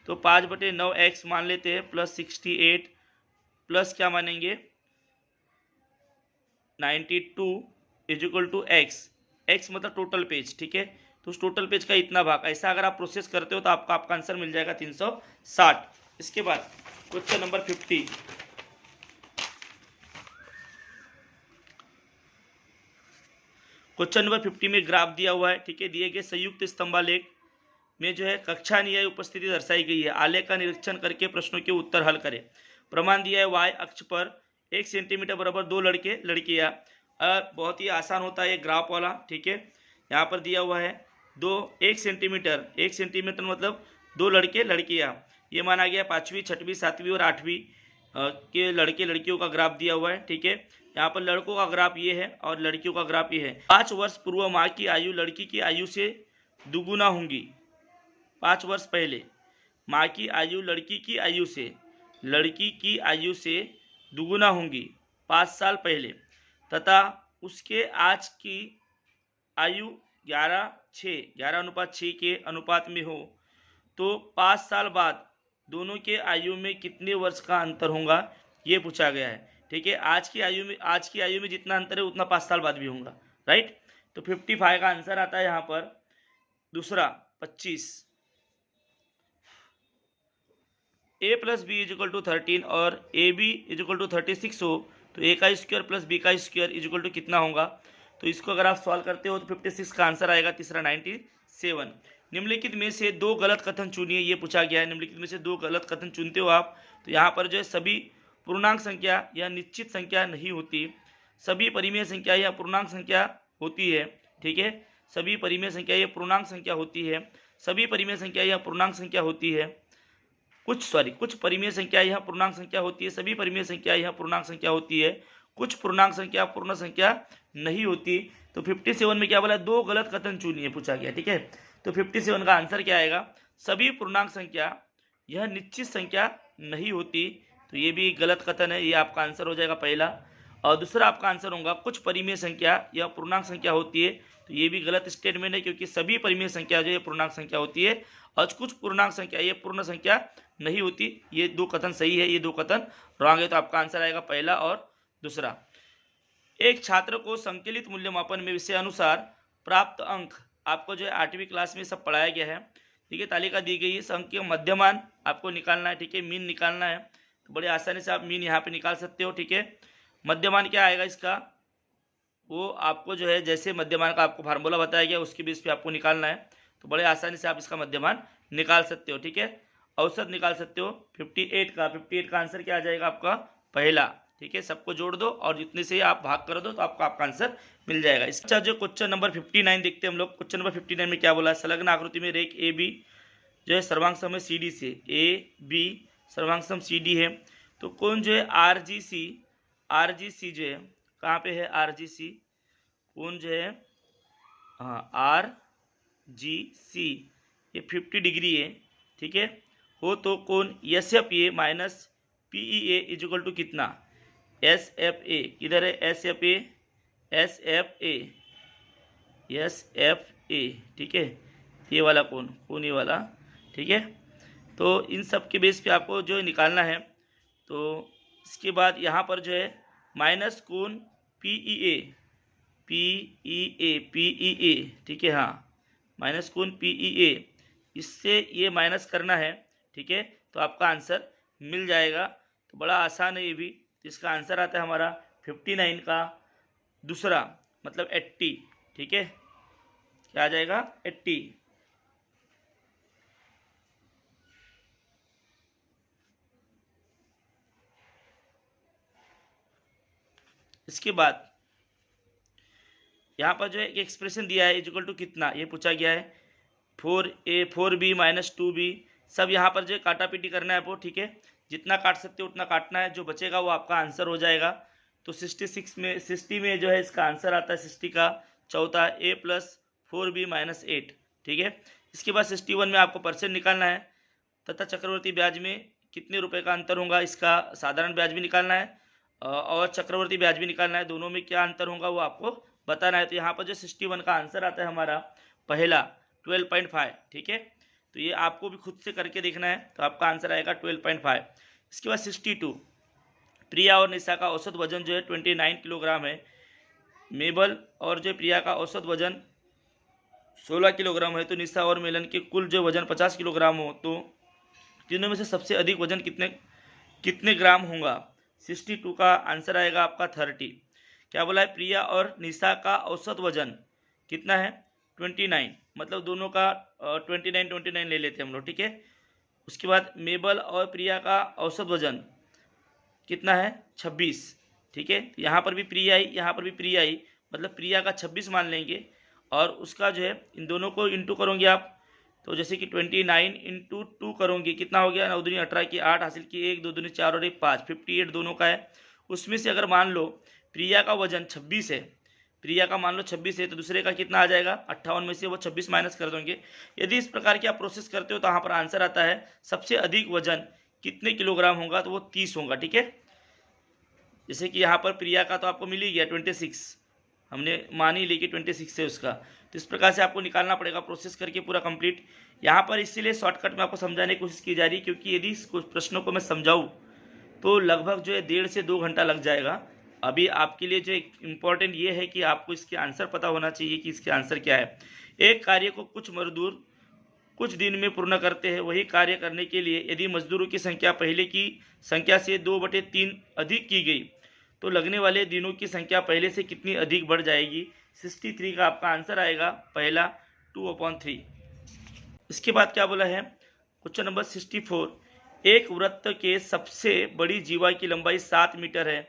तो 5/9 x मान लेते हैं प्लस 68 प्लस क्या मानेंगे 92 इक्वल टू x मतलब टोटल पेज, ठीक है। तो उस टोटल पेज का इतना भाग, ऐसा अगर आप प्रोसेस करते हो तो आपका आंसर मिल जाएगा 360। इसके बाद क्वेश्चन नंबर 50। क्वेश्चन नंबर 50 में ग्राफ दिया हुआ है, ठीक है, दिए गए संयुक्त स्तंभालेख में जो है कक्षा नियाय उपस्थिति दर्शाई गई है। आलेख का निरीक्षण करके प्रश्नों के उत्तर हल करें। प्रमाण दिया है y अक्ष पर 1 सेंटीमीटर बराबर 2 लड़के लड़कियां। बहुत ही आसान होता है ये ग्राफ वाला, ठीक है। यहाँ पर दिया हुआ है 1 सेंटीमीटर मतलब 2 लड़के लड़कियां, ये माना गया 5वीं 6वीं 7वीं और 8वीं के लड़के लड़कियों का ग्राफ दिया हुआ है, ठीक है। यहाँ पर लड़कों का ग्राफ ये है और लड़कियों का ग्राफ ये है। 5 वर्ष पूर्व माँ की आयु लड़की की आयु से दुगुना होंगी। 5 वर्ष पहले माँ की आयु लड़की की आयु से दुगुना होंगी 5 साल पहले, तथा उसके आज की आयु 11:6 के अनुपात में हो, तो 5 साल बाद दोनों के आयु में कितने वर्ष का अंतर होगा ये पूछा गया है, ठीक है। आज की आयु में जितना अंतर है उतना 5 साल बाद भी होगा, राइट। तो 55 का आंसर आता है यहाँ पर दूसरा 25। a + b = 13 और ab = 36 हो तो a का स्क्वायर प्लस b का स्क्वायर इक्वल टू कितना होगा। तो इसको अगर आप सॉल्व करते हो तो 56 का आंसर आएगा तीसरा 97। निम्नलिखित में से 2 गलत कथन चुनिए, ये पूछा गया है। निम्नलिखित में से 2 गलत कथन चुनते हो आप तो यहाँ पर जो है सभी पूर्णांक संख्या या निश्चित संख्या नहीं होती, सभी परिमेय संख्या या पूर्णांक संख्या होती है, ठीक है। सभी परिमेय संख्या या पूर्णांक संख्या होती है, सभी परिमेय संख्या या पूर्णांक संख्या होती है। कुछ परिमेय संख्या यह पूर्णांक संख्या होती है, सभी परिमेय संख्या यह पूर्णांक संख्या होती है, कुछ पूर्णांक संख्या पूर्ण संख्या नहीं होती। तो 57 में क्या बोला, दो गलत कथन चुनिए पूछा गया, ठीक है। तो 57 का आंसर क्या आएगा, सभी पूर्णांक संख्या यह निश्चित संख्या नहीं होती। तो ये भी गलत कथन है, ये आपका आंसर हो जाएगा पहला। और दूसरा आपका आंसर होगा कुछ परिमेय संख्या यह पूर्णांक संख्या होती है। तो ये भी गलत स्टेटमेंट है, क्योंकि सभी परिमेय संख्या जो है पूर्णांक संख्या होती है और कुछ पूर्णांक संख्या ये पूर्ण संख्या नहीं होती। ये दो कथन सही है, ये दो कथन रॉन्ग है। तो आपका आंसर आएगा पहला और दूसरा। एक छात्र को संकलित मूल्यमापन में विषय अनुसार प्राप्त अंक, आपको जो है 8वीं क्लास में सब पढ़ाया गया है, ठीक है। तालिका दी गई है, इस अंक के मध्यमान आपको निकालना है, ठीक है, मीन निकालना है। तो बड़े आसानी से आप मीन यहाँ पे निकाल सकते हो, ठीक है। मध्यमान क्या आएगा इसका, वो आपको जो है जैसे मध्यमान का आपको फार्मूला बताया गया उसके बेस पे आपको निकालना है। तो बड़े आसानी से आप इसका मध्यमान निकाल सकते हो, ठीक है। औसत निकाल सकते हो 58 का आंसर क्या आ जाएगा आपका पहला, ठीक है। सबको जोड़ दो और जितने से आप भाग कर दो तो आपका आंसर मिल जाएगा। इसका जो क्वेश्चन नंबर 59 देखते हैं हम लोग। क्वेश्चन नंबर 59 में क्या बोला है, संलग्न आकृति में रेख ए बी जो है सर्वांग सम है सी डी से, ए बी सर्वांग सम सी डी है। तो कौन जो है आर जी सी जो है कहाँ पे है, आर जी सी कौन जो है, हाँ आर जी सी ये 50 डिग्री है, ठीक है। हो तो कौन S F A minus P E A is equal to कितना, एस एफ ए किधर है, एस एफ ए, ठीक है। ये वाला कौन ये वाला, ठीक है। तो इन सब के बेस पे आपको जो निकालना है। तो इसके बाद यहाँ पर जो है माइनस कौन पी ई ए, ठीक है, हाँ माइनस कौन पी ई ए, इससे ये माइनस करना है, ठीक है। तो आपका आंसर मिल जाएगा। तो बड़ा आसान है ये भी। इसका आंसर आता है हमारा 59 का दूसरा मतलब 80, ठीक है। क्या आ जाएगा 80। इसके बाद यहाँ पर जो है एक एक्सप्रेशन दिया है इक्वल टू कितना, ये पूछा गया है 4a 4b माइनस 2b। सब यहाँ पर जो है काटा पीटी करना है आपको, ठीक है। जितना काट सकते हो उतना काटना है, जो बचेगा वो आपका आंसर हो जाएगा। तो 60 में जो है इसका आंसर आता है 60 का चौथा a प्लस 4b माइनस 8, ठीक है। इसके बाद 61 में आपको परसेंट निकालना है तथा चक्रवर्ती ब्याज में कितने रुपए का अंतर होगा, इसका साधारण ब्याज भी निकालना है और चक्रवर्ती ब्याज भी निकालना है। दोनों में क्या अंतर होगा वो आपको बताना है। तो यहाँ पर जो 61 का आंसर आता है हमारा पहला 12.5, ठीक है। तो ये आपको भी खुद से करके देखना है। तो आपका आंसर आएगा 12.5। इसके बाद 62 प्रिया और निशा का औसत वजन जो है 29 किलोग्राम है। मेबल और जो प्रिया का औसत वजन 16 किलोग्राम है। तो निशा और मेलन के कुल जो वजन 50 किलोग्राम हो, तो तीनों में से सबसे अधिक वजन कितने ग्राम होगा। 62 का आंसर आएगा आपका 30। क्या बोला है, प्रिया और निशा का औसत वजन कितना है 29, मतलब दोनों का 29 ले लेते हैं हम लोग, ठीक है। उसके बाद मेबल और प्रिया का औसत वजन कितना है 26, ठीक है। यहाँ पर भी प्रिया आई, यहाँ पर भी प्रिया आई, मतलब प्रिया का 26 मान लेंगे और उसका जो है इन दोनों को इंटू करोगे आप। तो जैसे कि 29 इंटू 2 करोगे कितना हो गया, 9 दूनी 18 की 8 हासिल की 1 2 दूनी 4 और 1 5, 58 दोनों का है। उसमें से अगर मान लो प्रिया का वजन 26 है, प्रिया का मान लो 26 है, तो दूसरे का कितना आ जाएगा 58 में से वो 26 माइनस कर दोगे। यदि इस प्रकार की आप प्रोसेस करते हो तो यहाँ पर आंसर आता है सबसे अधिक वजन कितने किलोग्राम होगा, तो वो 30 होगा, ठीक है। जैसे कि यहाँ पर प्रिया का तो आपको मिल ही गया 26, हमने मान ही ली कि 26 है उसका। तो इस प्रकार से आपको निकालना पड़ेगा प्रोसेस करके पूरा कंप्लीट। यहाँ पर इसीलिए शॉर्टकट में आपको समझाने की कोशिश की जा रही है, क्योंकि यदि इस प्रश्नों को मैं समझाऊँ तो लगभग जो है 1.5 से 2 घंटा लग जाएगा। अभी आपके लिए जो इम्पोर्टेंट ये है कि आपको इसके आंसर पता होना चाहिए कि इसके आंसर क्या है। एक कार्य को कुछ मजदूर कुछ दिन में पूर्ण करते हैं। वही कार्य करने के लिए यदि मजदूरों की संख्या पहले की संख्या से 2/3 अधिक की गई तो लगने वाले दिनों की संख्या पहले से कितनी अधिक बढ़ जाएगी। 63 का आपका आंसर आएगा पहला 2/3। इसके बाद क्या बोला है क्वेश्चन नंबर 64, एक वृत्त के सबसे बड़ी जीवा की लंबाई 7 मीटर है,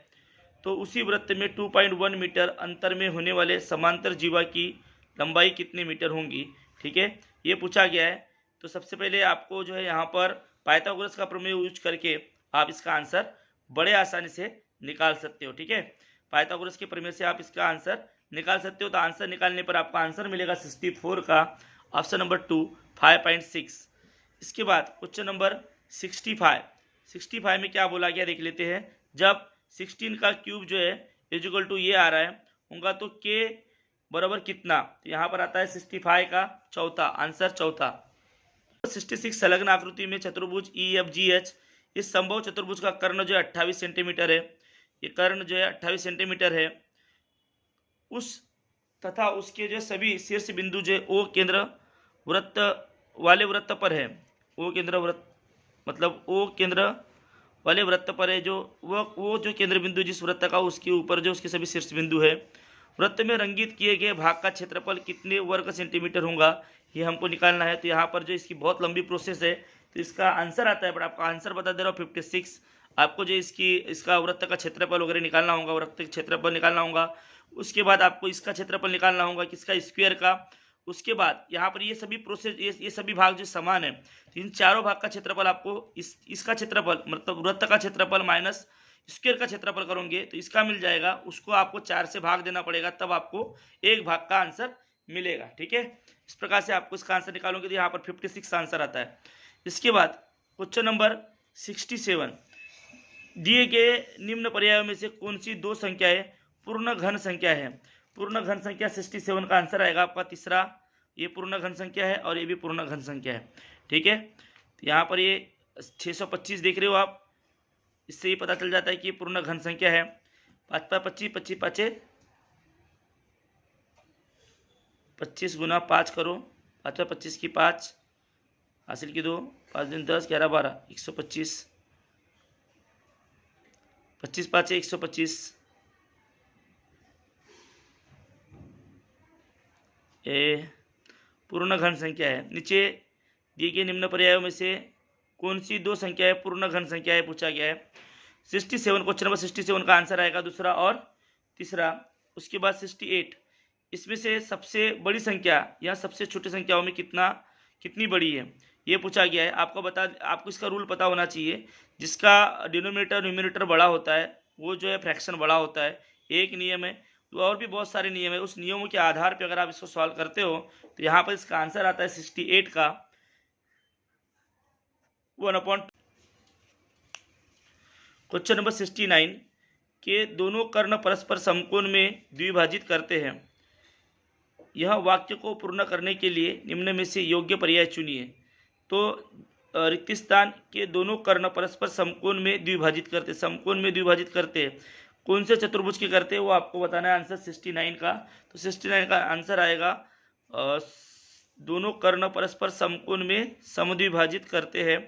तो उसी वृत्त में 2.1 मीटर अंतर में होने वाले समांतर जीवा की लंबाई कितने मीटर होंगी, ठीक है। ये पूछा गया है। तो सबसे पहले आपको जो है यहाँ पर पाइथागोरस का प्रमेय यूज करके आप इसका आंसर बड़े आसानी से निकाल सकते हो। ठीक है, पाइथागोरस के प्रमेय से आप इसका आंसर निकाल सकते हो। तो आंसर निकालने पर आपका आंसर मिलेगा 64 का ऑप्शन नंबर 2 5.6। इसके बाद क्वेश्चन नंबर 65 में क्या बोला गया देख लेते हैं। जब 16 का क्यूब जो है इक्वल टू ये आ रहा है होगा तो के बराबर कितना, तो यहाँ पर आता है 65 का चौथा, आंसर चौथा। 66 संलग्न आकृति में चतुर्भुज EFGH, इस संभव चतुर्भुज का कर्ण जो है 28 सेंटीमीटर है, ये कर्ण जो है 28 सेंटीमीटर है, उस तथा उसके जो सभी शीर्ष बिंदु जो ओ केंद्र वृत्त वाले वृत्त पर है, ओ केंद्र वृत्त मतलब ओ केंद्र वाले वृत्त पर है, जो वो जो केंद्र बिंदु जिस वृत्त का उसके ऊपर जो उसके सभी शीर्ष बिंदु है, वृत्त में रंगित किए गए भाग का क्षेत्रफल कितने वर्ग सेंटीमीटर होगा, ये हमको निकालना है। तो यहाँ पर जो इसकी बहुत लंबी प्रोसेस है, तो इसका आंसर आता है, बट आपका आंसर बता दे रहा हूँ 56। आपको जो इसका वृत्त का क्षेत्रफल वगैरह निकालना होगा, वृत्त का क्षेत्रफल निकालना होगा, उसके बाद आपको इसका क्षेत्रफल निकालना होगा किसका, स्क्वायर का। उसके बाद यहाँ पर ये सभी प्रोसेस ये सभी भाग जो समान है, तो इन चारों भाग का क्षेत्रफल आपको इसका क्षेत्रफल मतलब वृत्त का क्षेत्रफल माइनस स्क्वायर का क्षेत्रफल करोगे तो इसका मिल जाएगा, उसको आपको 4 से भाग देना पड़ेगा, तब आपको एक भाग का आंसर मिलेगा। ठीक है, इस प्रकार से आपको इसका आंसर निकालोगे तो यहाँ पर 56 आंसर आता है। इसके बाद क्वेश्चन नंबर 67, दिए गए निम्न पर्यायों में से कौन सी दो संख्याएं पूर्ण घन संख्या है। पूर्ण घन संख्या 67 का आंसर आएगा आपका तीसरा, ये पूर्ण घन संख्या है और ये भी पूर्ण घन संख्या है। ठीक है, तो यहाँ पर ये 625 देख रहे हो आप, इससे ही पता चल जाता है कि ये पूर्ण घन संख्या है। 5 5 25 25 5 25 गुना 5 करो, 5 25 की 5 हासिल की 2, 5 दिन 10 11 12 125, 25 5 125, ये पूर्ण घन संख्या है। नीचे दिए गए निम्न पर्यायों में से कौन सी दो संख्याएं पूर्ण घन संख्याएं पूछा गया है। 67 क्वेश्चन नंबर 67 का आंसर आएगा दूसरा और तीसरा। उसके बाद 68, इसमें से सबसे बड़ी संख्या या सबसे छोटी संख्याओं में कितनी बड़ी है ये पूछा गया है। आपको इसका रूल पता होना चाहिए, जिसका डिनोमिनेटर न्यूमरेटर बड़ा होता है वो जो है फ्रैक्शन बड़ा होता है, एक नियम है। तो और भी बहुत सारे नियम है, उस नियमों के आधार पर अगर आप इसको सॉल्व करते हो तो यहाँ पर इसका आंसर आता है 68 का 1/2। क्वेश्चन नंबर 69 के दोनों कर्ण परस्पर समकोण में द्विभाजित करते हैं। यह वाक्य को पूर्ण करने के लिए निम्न में से योग्य पर्याय चुनिए। तो रिक्त स्थान के दोनों कर्ण परस्पर समकोण में द्विभाजित करते हैं, कौन से चतुर्भुज के करते हैं वो आपको बताना है। आंसर 69 का, तो 69 का आंसर आएगा दोनों कर्ण परस्पर समकोण में समद्विभाजित करते हैं,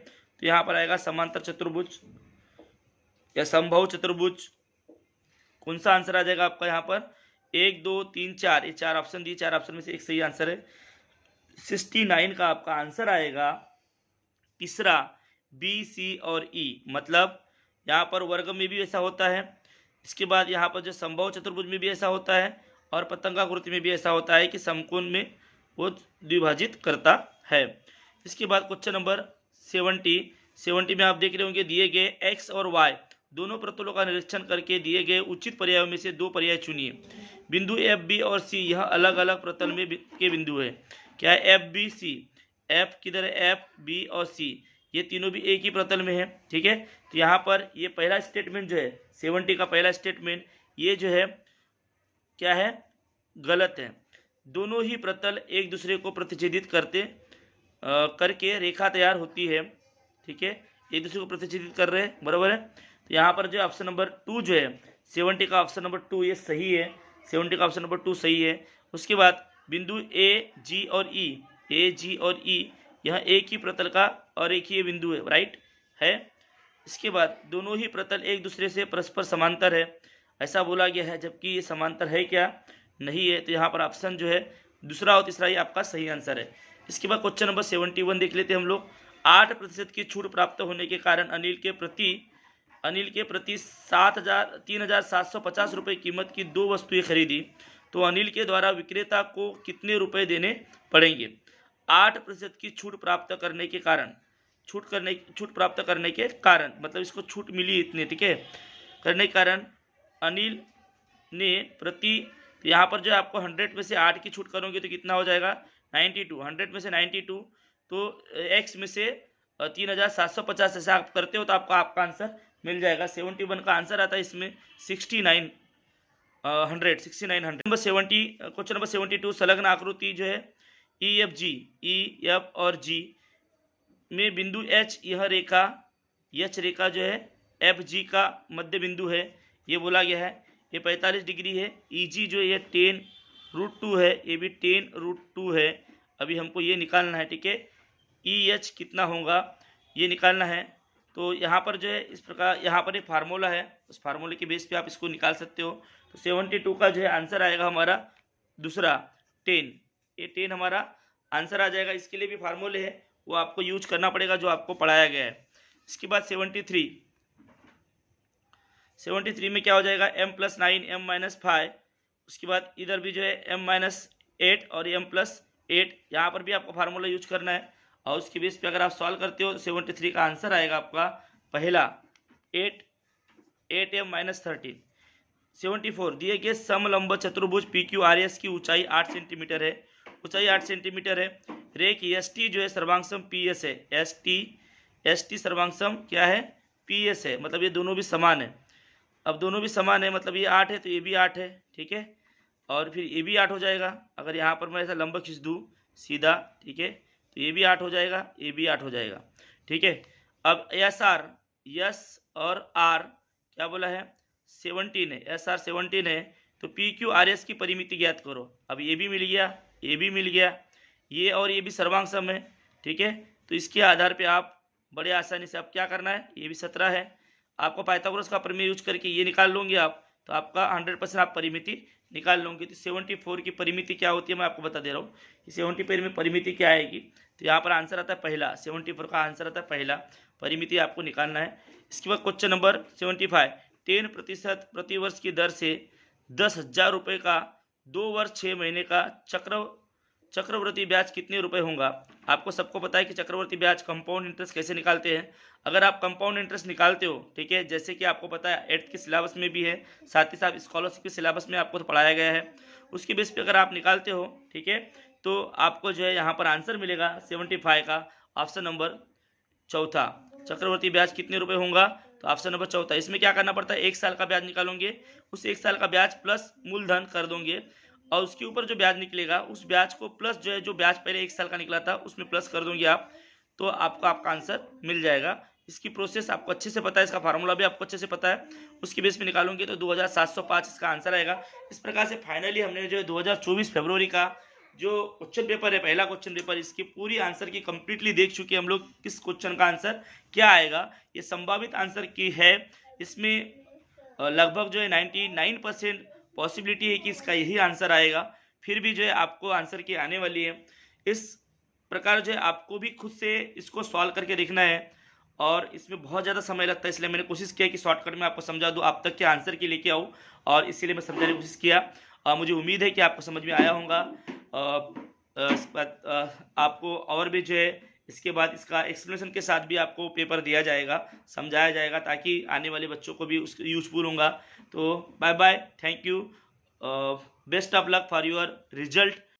तो यहाँ पर आएगा समांतर चतुर्भुज या संभव चतुर्भुज। कौन सा आंसर आ जाएगा आपका यहाँ पर 1 2 3 4, ये 4 ऑप्शन दिए, 4 ऑप्शन में से एक सही आंसर है। 69 का आपका आंसर आएगा तीसरा B C और E, मतलब यहाँ पर वर्ग में भी ऐसा होता है, इसके बाद यहाँ पर जो संभव चतुर्भुज में भी ऐसा होता है और पतंगाकृति में भी ऐसा होता है कि समकोण में वो द्विभाजित करता है। इसके बाद क्वेश्चन नंबर 70 में आप देख रहे होंगे, दिए गए x और y दोनों प्रतलों का निरीक्षण करके दिए गए उचित पर्यायों में से दो पर्याय चुनिए। बिंदु F B और C यह अलग अलग प्रतल में के बिंदु है। क्या है F B C, F किधर है, F B और C ये तीनों भी एक ही प्रतल में है। ठीक है, तो यहाँ पर ये पहला स्टेटमेंट जो है 70 का पहला स्टेटमेंट ये जो है क्या है, गलत है। दोनों ही प्रतल एक दूसरे को प्रतिच्छेदित करके रेखा तैयार होती है। ठीक है, एक दूसरे को प्रतिच्छेदित कर रहे हैं, बराबर है। तो यहाँ पर जो ऑप्शन नंबर 2 जो है 70 का ऑप्शन नंबर 2 ये सही है, 70 का ऑप्शन नंबर 2 सही है। उसके बाद बिंदु A G और E यह एक ही प्रतल का और एक ही बिंदु है, राइट है। इसके बाद दोनों ही प्रतल एक दूसरे से परस्पर समांतर है, ऐसा बोला गया है, जबकि ये समांतर है क्या, नहीं है। तो यहाँ पर ऑप्शन जो है दूसरा और तीसरा ही आपका सही आंसर है। इसके बाद क्वेश्चन नंबर 71 देख लेते हैं हम लोग। 8% की छूट प्राप्त होने के कारण अनिल के प्रति 3,750 रुपये कीमत की 2 वस्तुएं खरीदी, तो अनिल के द्वारा विक्रेता को कितने रुपए देने पड़ेंगे। 8% की छूट प्राप्त करने के कारण छूट प्राप्त करने के कारण, मतलब इसको छूट मिली इतनी, ठीक है, करने के कारण अनिल ने प्रति, तो यहाँ पर जो है आपको 100 में से 8 की छूट करोगे तो कितना हो जाएगा 92, 100 में से 92, तो x में से 3750 ऐसा आप करते हो तो आपका आंसर मिल जाएगा। 71 का आंसर आता है इसमें 6900। नंबर 70, क्वेश्चन नंबर 72, संलग्न आकृति जो है ई एफ और जी में बिंदु H, यह रेखा H रेखा जो है एफ जी का मध्य बिंदु है, ये बोला गया है। ये 45 डिग्री है। ई जी जो ये 10√2 है, ये भी 10√2 है। अभी हमको ये निकालना है, ठीक है, ई एच कितना होगा ये निकालना है। तो यहाँ पर जो है इस प्रकार, यहाँ पर एक फार्मूला है, उस फार्मूले के बेस पे आप इसको निकाल सकते हो। तो 72 का जो है आंसर आएगा हमारा दूसरा 10, ये 10 हमारा आंसर आ जाएगा। इसके लिए भी फार्मूले है, वो आपको यूज करना पड़ेगा जो आपको पढ़ाया गया है। इसके बाद 73 में क्या हो जाएगा m+9 m-5। उसके बाद इधर भी जो है m-8 और m+8, यहाँ पर भी आपको फार्मूला यूज करना है। और उसके बेस पे अगर आप सॉल्व करते हो तो 73 का आंसर आएगा आपका पहला 8m-13। 74, दिए गए समलंब चतुर्भुज PQRS की ऊंचाई 8 सेंटीमीटर है, ऊंचाई 8 सेंटीमीटर है। रेख ST जो है सर्वांगसम PS है, ST सर्वांगसम क्या है PS है, मतलब ये दोनों भी समान है। अब दोनों भी समान है मतलब ये 8 है तो ये भी 8 है, ठीक है, और फिर ये भी 8 हो जाएगा। अगर यहाँ पर मैं ऐसा लंब खींच दूँ सीधा, ठीक है, तो ये भी 8 हो जाएगा, ये भी 8 हो जाएगा, ठीक है। अब यस और आर क्या बोला है 17 है, SR 17 है, तो PQRS की परिमिति ज्ञात करो। अब ये भी मिल गया, ये भी मिल गया, ये और ये भी सर्वांगसम है, ठीक है। तो इसके आधार पे आप बड़े आसानी से आप क्या करना है, ये भी 17 है, आपको पाइथागोरस का प्रमेय यूज करके ये निकाल लोगे आप, तो आपका 100% आप परिमिति निकाल लोगे। तो 74 की परिमिति क्या होती है मैं आपको बता दे रहा हूँ कि 74 में परिमिति क्या आएगी। तो यहाँ पर आंसर आता है पहला, 74 का आंसर आता है पहला, परिमिति आपको निकालना है। इसके बाद क्वेश्चन नंबर 75, 10% प्रतिवर्ष की दर से 10,000 रुपये का 2 वर्ष 6 महीने का चक्रवर्ती ब्याज कितने रुपए होगा। आपको सबको पता है कि चक्रवर्ती ब्याज कंपाउंड इंटरेस्ट कैसे निकालते हैं। अगर आप कंपाउंड इंटरेस्ट निकालते हो, ठीक है, जैसे कि आपको पता है 8th के सिलेबस में भी है, साथ ही साथ स्कॉलरशिप के सिलेबस में आपको पढ़ाया गया है, उसके बेस पे अगर आप निकालते हो, ठीक है, तो आपको जो है यहाँ पर आंसर मिलेगा 75 का ऑप्शन नंबर चौथा। चक्रवर्ती ब्याज कितने रुपए होगा, तो ऑप्शन नंबर चौथा। इसमें क्या करना पड़ता है, 1 साल का ब्याज निकालोगे, उस 1 साल का ब्याज प्लस मूलधन कर दोगे, और उसके ऊपर जो ब्याज निकलेगा उस ब्याज को प्लस जो है जो ब्याज पहले 1 साल का निकला था उसमें प्लस कर दोगे आप, तो आपको आपका आंसर मिल जाएगा। इसकी प्रोसेस आपको अच्छे से पता है, इसका फार्मूला भी आपको अच्छे से पता है, उसकी बेस पे निकालोगे तो 2705 इसका आंसर आएगा। इस प्रकार से फाइनली हमने जो 2024 फरवरी का जो क्वेश्चन पेपर है, पहला क्वेश्चन पेपर, इसकी पूरी आंसर की कंप्लीटली देख चुके हम लोग, किस क्वेश्चन का आंसर क्या आएगा। ये संभावित आंसर की है, इसमें लगभग जो है 99% पॉसिबिलिटी है कि इसका यही आंसर आएगा। फिर भी जो है आपको आंसर की आने वाली है। इस प्रकार जो है आपको भी खुद से इसको सॉल्व करके देखना है, और इसमें बहुत ज़्यादा समय लगता है, इसलिए मैंने कोशिश किया कि शॉर्टकट में आपको समझा दूँ, आप तक के आंसर की लेके आऊँ, और इसीलिए मैं समझाने की कोशिश किया। मुझे उम्मीद है कि आपको समझ में आया होगा। आपको और भी जो है इसके बाद इसका एक्सप्लेनेशन के साथ भी आपको पेपर दिया जाएगा, समझाया जाएगा, ताकि आने वाले बच्चों को भी उसका यूजफुल होगा। तो bye bye, thank you, best of luck for your result.